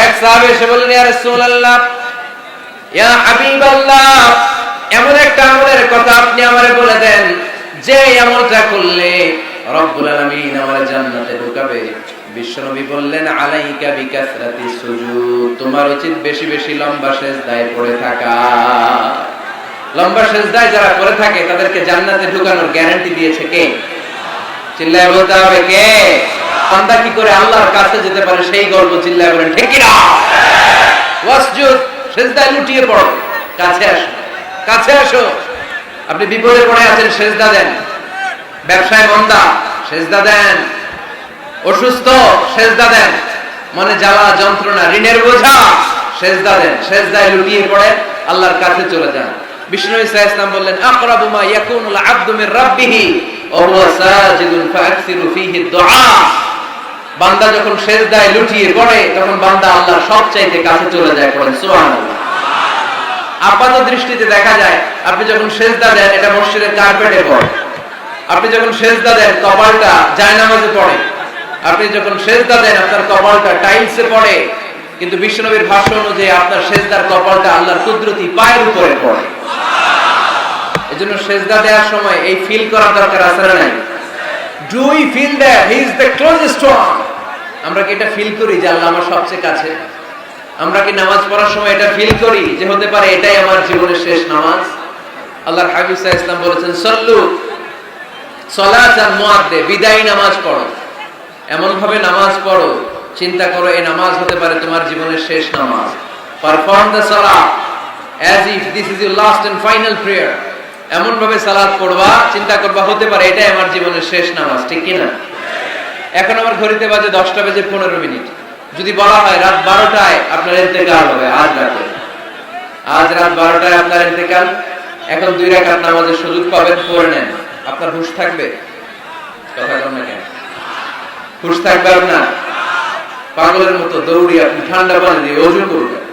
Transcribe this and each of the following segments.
এক সাহাবী এসে বললেন, ইয়া রাসূলুল্লাহ, ইয়া হাবিবাল্লাহ, এমন একটা আমলের কথা আপনি আমারে বলে দেন যে আমলটা করলে রব্বুল আলামিন আমারে জান্নাতে ঢুকাবে। বিশ্বনবী বললেন, আলাইকা বিকাসরাতিস সুজুদ, তোমার উচিত বেশি বেশি লম্বা সিজদায় পড়ে থাকা। লম্বা সিজদায় যারা পড়ে থাকে তাদেরকে জান্নাতে ঢুকানোর গ্যারান্টি দিয়েছে কে? চিল্লায় বলতে হবে কে? বান্দা কি করে আল্লাহর কাছে যেতে পারে সেই গল্প চিল্লায় বলেন ঠিক কি না? ওয়াসজুদ, সিজদায় লুটিয়ে পড়ো, কাছে আসো, কাছে আসো। আপনি বিপদে পড়ে আছেন, সিজদা দেন। ব্যবসায় মন্দা, সিজদা দেন। অসুস্থ, সিজদা দেন। মনে জ্বালা যন্ত্রণা, ঋণের বোঝা, সিজদা দেন। সিজদায় লুটিয়ে পড়ে আল্লাহর কাছে চলে যান। বিষ্ণু ঈসা ইসলাম বললেন, আকরাবু মা ইয়াকুনুল আবদু মির রাব্বিহি ওয়া হুয়া সাজিদুন ফাআকসিরু ফীহি দুআ। বান্দা যখন সিজদায় লুটিয়ে পড়ে তখন বান্দা আল্লাহর সবচাইতে কাছে চলে যায়। পড়েন সুবহানাল্লাহ। আপাত দৃষ্টিতে দেখা যায় আপনি যখন সিজদা দেন এটা মসজিদের কার্পেটে পড়ে। আপনি যখন সিজদা দেন কপালটা জায়নামাজে পড়ে। আপনি যখন সিজদা দেন আপনার কপালটা টাইলসে পড়ে। কিন্তু বিশ্বনবীর ভাষ্য অনুযায়ী আপনার সিজদার কপালটা আল্লাহর কুদরতি পায়ের উপরে পড়ে। এজন্য সিজদা দেওয়ার সময় এই ফিল করার দরকার আছে না নাই? Do we feel that he is the closest one? আমরা কি এটা ফিল করি যে আল্লাহ আমার সবচেয়ে কাছে? আমরা কি নামাজ পড়ার সময় এটা ফিল করি যে হতে পারে এটাই আমার জীবনের শেষ নামাজ? আল্লাহর হাবিব সাল্লাল্লাহু আলাইহি ওয়াসাল্লাম বলেছেন, সাল্লু সালাতান মুআদ্দে, বিদায়ী নামাজ পড়ো। এমন ভাবে নামাজ পড়ো, চিন্তা করো এই নামাজ হতে পারে তোমার জীবনের শেষ নামাজ। পারফর্ম দ্য সালাত as if this is your last and final prayer. এমন ভাবে সালাত পড়বা, চিন্তা করবা হতে পারে এটাই আমার জীবনের শেষ নামাজ। ঠিক কি না? এখন আমার ঘড়িতে বাজে 10:15। যদি বলা হয় রাত 12টায় আপনার ইন্তেকাল হবে, আজ রাত 12টায় আপনার ইন্তেকাল, এখন 2 রাকাত নামাজের সুযোগ পাবেন, পড়ে নেন। আপনার হুঁশ থাকবে? কথা বলেন না কেন? হুঁশ থাকবে আপনার? পাগলের মতো দৌড়ি আপনি ঠান্ডা পানি দিয়ে ওযু করবেন,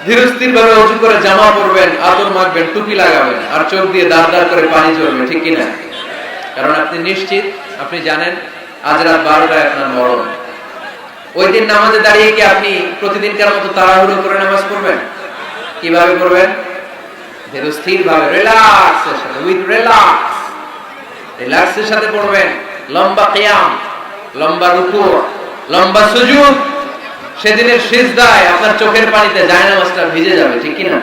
ধীরস্থির ভাবে ওযু করে জামা পরবেন, আতর মাখবেন, টুপি লাগাবেন, আর চোখ দিয়ে দাঁড় দাঁড় করে পানি ঝরবে। ঠিক কি না? কারণ আপনি নিশ্চিত, আপনি জানেন আজ রাত 12টায় আপনার মরণ। ওই দিন নামাজে দাঁড়িয়ে কি আপনি প্রতিদিনকার মতো তাড়াহুড়ো করে নামাজ পড়বেন? কিভাবে পড়বেন? ধীরস্থির ভাবে, রিল্যাক্সের সাথে, উইথ রিল্যাক্সের সাথে পড়বেন। লম্বা কিয়াম, লম্বা রুকু, লম্বা সুজুদ। সেদিনের সিজদায় আপনার চোখের পানিতে জায়নামাজটা ভিজে যাবে। ঠিক কি না?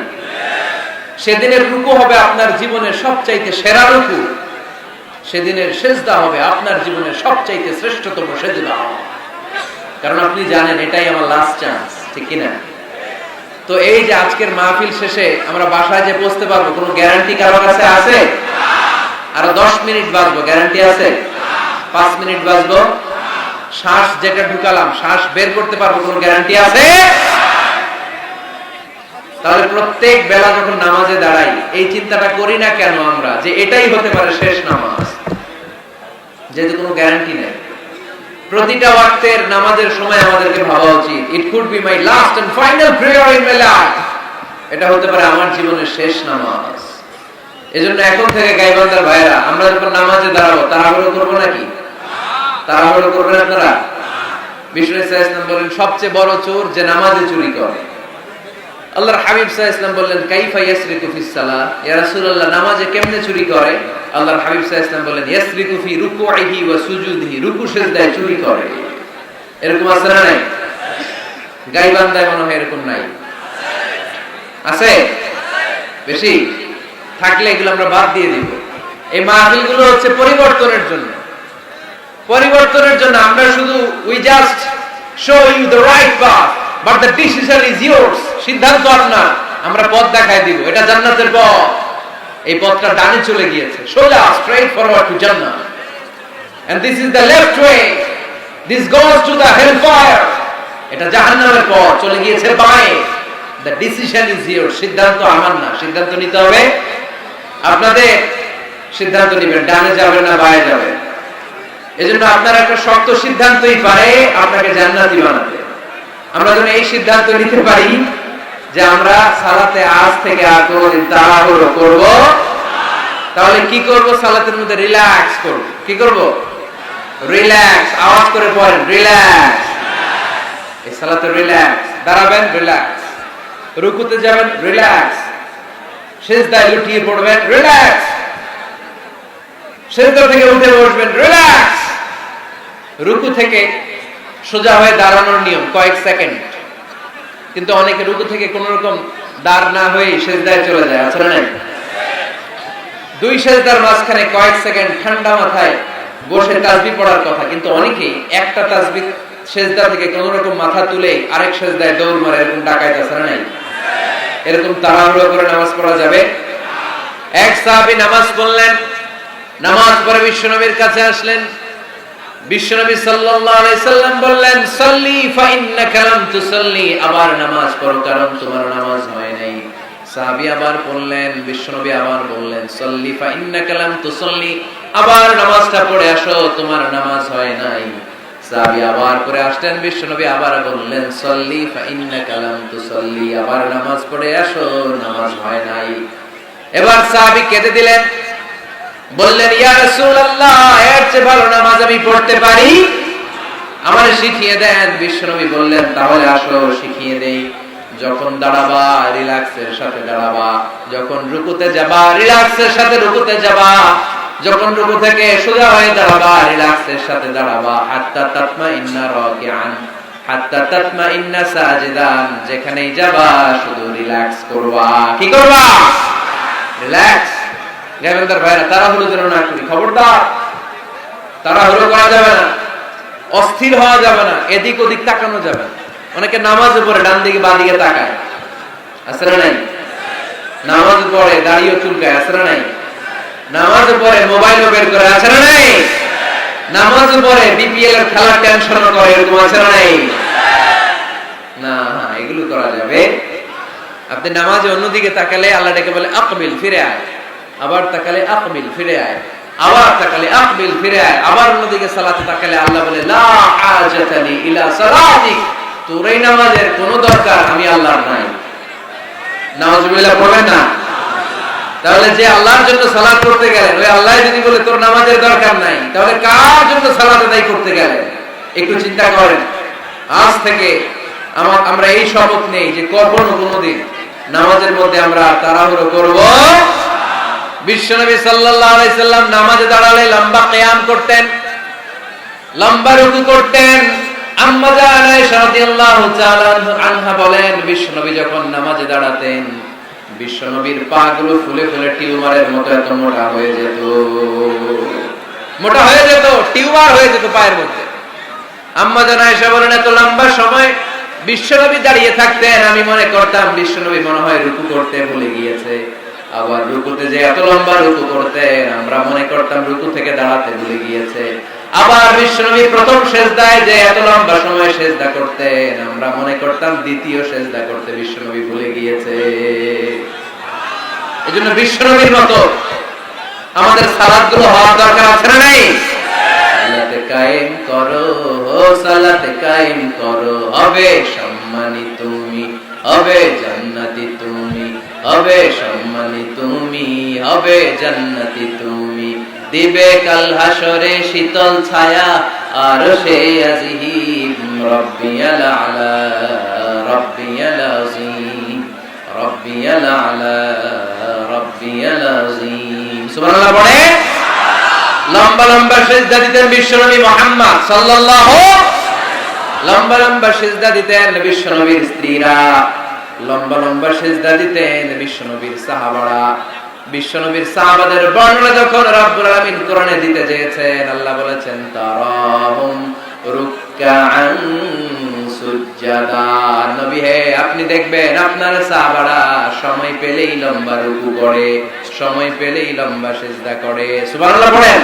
সেদিনের রুকু হবে আপনার জীবনের সবচাইতে সেরা রুকু। সেদিনের সিজদা হবে আপনার জীবনের সবচাইতে শ্রেষ্ঠতম সিজদা। কারণ আপনি জানেন এটাই আমার লাস্ট চান্স। ঠিক কি না? তো এই যে আজকের মাহফিল শেষে আমরা বাসায় যে পৌঁছতে পারবো, কোনো গ্যারান্টি কারো কাছে আছে? আরো 10 মিনিট বাঁচবো, গ্যারান্টি আছে? 5 মিনিট বাঁচবো, শ্বাস যেটা ঢুকালাম শ্বাস বের করতে পারবো, কোনো গ্যারান্টি আছে? তাহলে প্রত্যেক বেলা যখন নামাজে দাঁড়াই এই চিন্তাটা করি না কেন আমরা যে এটাই হতে পারে শেষ নামাজ? যেহেতু কোনো গ্যারান্টি নেই। প্রতিটা ওয়াক্তের নামাজের সময় আমাদেরকে ভাবা উচিত, it could be my last and final prayer in my life. এটা হতে পারে আমার জীবনের শেষ নামাজ। এজন্য এখন থেকে গাইবান্ধার ভাইরা, আমরা যখন নামাজে দাঁড়াবো তাড়াহুড়ো করবো নাকি? তাড়াহুড়ো করবেন আপনারা? বিষ্ণু সাল্লাল্লাহু আলাইহি ওয়াসাল্লাম বলেন, সবচেয়ে বড় চোর যে নামাজে চুরি করে। আল্লাহর হাবিব সাল্লাল্লাহু আলাইহি ওয়াসাল্লাম বললেন, কাইফা ইয়াসরিকু ফিস সালাহ, ইয়া রাসূলুল্লাহ নামাজে কেমনে চুরি করে? আল্লাহর হাবিব সাল্লাল্লাহু আলাইহি ওয়াসাল্লাম বললেন, ইয়াসরিকু ফি রুকুইহি ওয়া সুজুদিহি, রুকু সিজদায় চুরি করে। এরকম আছে না নাই? গাইবান্ধায় মনে হয় এরকম নাই, আছে? বেশি থাকলে এগুলো আমরা বাদ দিয়ে দিব। এই মাহফিলগুলো হচ্ছে পরিবর্তনের জন্য। পরিবর্তনের জন্য আমরা শুধু we just show you the right path but the decision is yours। সিদ্ধান্ত আপনার, আমরা পথ দেখায় দিব, এটা জান্নাতের পথ। এই পথটা ডানে চলে গিয়েছে, সোজা straight forward to Jannah, and this is the left way, this goes to the hellfire। এটা জাহান্নামের পথ, চলে গিয়েছে বাঁয়ে। the decision is yours। সিদ্ধান্ত আমার না, সিদ্ধান্ত নিতে হবে আপনাদের। সিদ্ধান্ত নেবেন ডানে যাবে না বাঁয়ে যাবে। এজন্য আপনার একটা শক্ত সিদ্ধান্তই পারে আপনাকে জান্নাতি বানাতে। আমরা যেন এই সিদ্ধান্ত নিতে পারি যে আমরা সালাতে আজ থেকে আর কোনোদিন তাড়াহুড়ো করব। তাহলে কি করব? সালাতের মধ্যে রিল্যাক্স করব। কি করব? রিল্যাক্স। আওয়াজ করে পড়েন, রিল্যাক্স। এই সালাতে রিল্যাক্স, দাঁড়াবেন রিল্যাক্স, রুকুতে যাবেন রিল্যাক্স, সিজদায় লুটিয়ে পড়বেন রিল্যাক্স, সিজদা থেকে উঠে বসবেন রিল্যাক্স। রুকু থেকে সোজা হয়ে দাঁড়ানোর নিয়ম কয়েক সেকেন্ড, কিন্তু অনেকে রুকু থেকে কোন রকম দাঁড় না হয়ে সিজদায় চলে যায়, আছে না? দুই সিজদার মাঝখানে কয়েক সেকেন্ড ঠান্ডা মাথায় বসে তাসবিহ পড়ার কথা, কিন্তু অনেকেই একটা তাসবিহ সিজদা থেকে কোন রকম মাথা তুলে আরেক সিজদায় দৌড় মারে, এরকম ডাকাইত আছে না? এরকম তাড়াহুড়ো করে নামাজ পড়া যাবে? এক সাহাবী নামাজ পড়লেন, নামাজ পড়ে বিশ্বনবীর কাছে আসলেন। বিশ্বনবী সাল্লাল্লাহু আলাইহি সাল্লাম বললেন, সাল্লি ফা ইন্নাকা লাম তুসাল্লি, আবার নামাজ পড়ো কারণ তোমার নামাজ হয় নাই। সাহাবী আবার পড়লেন, বিশ্বনবী আবার বললেন, সাল্লি ফা ইন্নাকা লাম তুসাল্লি, আবার নামাজটা পড়ে আসো তোমার নামাজ হয় নাই। সাহাবী আবার পড়ে আসলেন, বিশ্বনবী আবার বললেন, সাল্লি ফা ইন্নাকা লাম তুসাল্লি, আবার নামাজ পড়ে আসো নামাজ হয় নাই। এবার সাহাবী কেঁদে দিলেন, বললেন, ইয়া রাসূলুল্লাহ, এর চেয়ে ভালো নামাজ আমি পড়তে পারি, আমারে শিখিয়ে দেন। বিশ্বনবী বললেন, তাহলে আসো শিখিয়ে দেই। যখন দাঁড়াবা রিল্যাক্সের সাথে দাঁড়াবা, যখন রুকুতে যাবা রিল্যাক্সের সাথে রুকুতে যাবা, যখন রুকু থেকে সোজা হয়ে দাঁড়াবা রিল্যাক্সের সাথে দাঁড়াবা, হাত্তা তাতমাইন্না রাকিআন হাত্তা তাতমাইন্না সাজিদান, যেখানেই যাবা শুধু রিল্যাক্স করবা। কি করবা? রিল্যাক্স। গায়বান্দার ভাইরা, তাড়াহুড়ো যেন না করি, খবরদার। তাড়াহুড়ো করা যাবে না, অস্থির হওয়া যাবে না, এদিক ওদিক তাকানো যাবে না। অনেকে নামাজে পড়ে ডান দিকে বাঁ দিকে তাকায়, আছে না নাই? নামাজে পড়ে দাড়িও চুলকায়, আছে না নাই? নামাজে পড়ে মোবাইলও বের করে, আছে না নাই? নামাজে পড়ে বিপিএল এর খেলার টেনশন করে, এরকম আছে না নাই? না, এগুলো করা যাবে। আপনি নামাজে অন্যদিকে তাকালে আল্লাহ ডেকে বলে, আকবিল, ফিরে আয়। আবার তাকালে আকবিল, ফিরে আয়। আবার তাকালে আকবিল, ফিরে আয়। আবার অন্যদিকে সালাতে তাকালে আল্লাহ বলে, লা হাজাতানি ইলা সালাতিক, তোর এই নামাজের কোনো দরকার আমি আল্লাহর নাই। নাউজুবিল্লাহ পড়বেন না? তাহলে যে আল্লাহর জন্য সালাত করতে গেলেন, ওই আল্লাহ যদি বলে তোর নামাজের দরকার নাই, তাহলে কার জন্য সালাত আদায় করতে গেলেন? একটু চিন্তা করেন। আজ থেকে আমরা এই শপথ নেই যে কখনো কোনোদিন নামাজের মধ্যে আমরা তাড়াহুড়ো করব। বিশ্বনবী সাল্লাল্লাহু আলাইহি সাল্লাম নামাজে দাঁড়ালে লম্বা কিয়াম করতেন, লম্বা রুকু করতেন। আম্মা জান আয়েশা রাদিয়াল্লাহু তাআলা আনহা বলেন, বিশ্বনবী যখন নামাজে দাঁড়াতেন, বিশ্বনবীর পা গুলো ফুলে ফুলে টিউমারের মতো এত মোটা হয়ে যেত, মোটা হয়ে যেত, টিউমার হয়ে যেত পায়ের মধ্যে। আম্মা জান আয়েশা বলেন, এত লম্বা সময় বিশ্বনবী দাঁড়িয়ে থাকতেন, আমি মনে করতাম বিশ্বনবী মনে হয় রুকু করতে ভুলে গিয়েছে। আবার রুকুতে যে এত লম্বা রুকু করতেন, আমরা মনে করতাম রুকু থেকে দাঁড়াতে ভুলে গিয়েছে। আবার বিশ্বনবী প্রথম সিজদায় যে এত লম্বা সময় সিজদা করতেন, আমরা মনে করতাম দ্বিতীয় সিজদা করতে বিশ্বনবী ভুলে গিয়েছে। এজন্য বিশ্বনবীর মতো আমাদের সালাতগুলো হওয়ার দরকার আছে না নাই? সালাতে কায়েম করো, সালাতে কায়েম করো, হবে সম্মানী তুমি, হবে জান্নাতি তুমি, হবে সম্মানী তুমি, হবে জান্নাতি তুমি। দিবে কাল হাসরে শীতল ছায়া আরশে আজিম, রব্বিয়াল আলা, রব্বিয়াল আযীম, রব্বিয়াল আলা, রব্বিয়াল আযীম। সুবহানাল্লাহ পড়ে লম্বা লম্বা সিজদা দিতেন বিশ্বনবী মুহাম্মদ সাল্লাল্লাহু, লম্বা লম্বা সিজদা দিতেন বিশ্বনবীর স্ত্রীরা, লম্বা লম্বা সিজদা দিতেন বিশ্বনবীর সাহাবারা। বিশ্বনবীর সাহাবাদের বর্ণনা যখন রব্বুল আলামিন কোরআনে দিতে চেয়েছেন, আল্লাহ বলেছেন, তারাহুম রুকআন সুজদা, নবী হে আপনি দেখবেন আপনার সাহাবারা সময় পেলেই লম্বা রুকু করে, সময় পেলেই লম্বা সিজদা করে। সুবহানাল্লাহ পড়েন।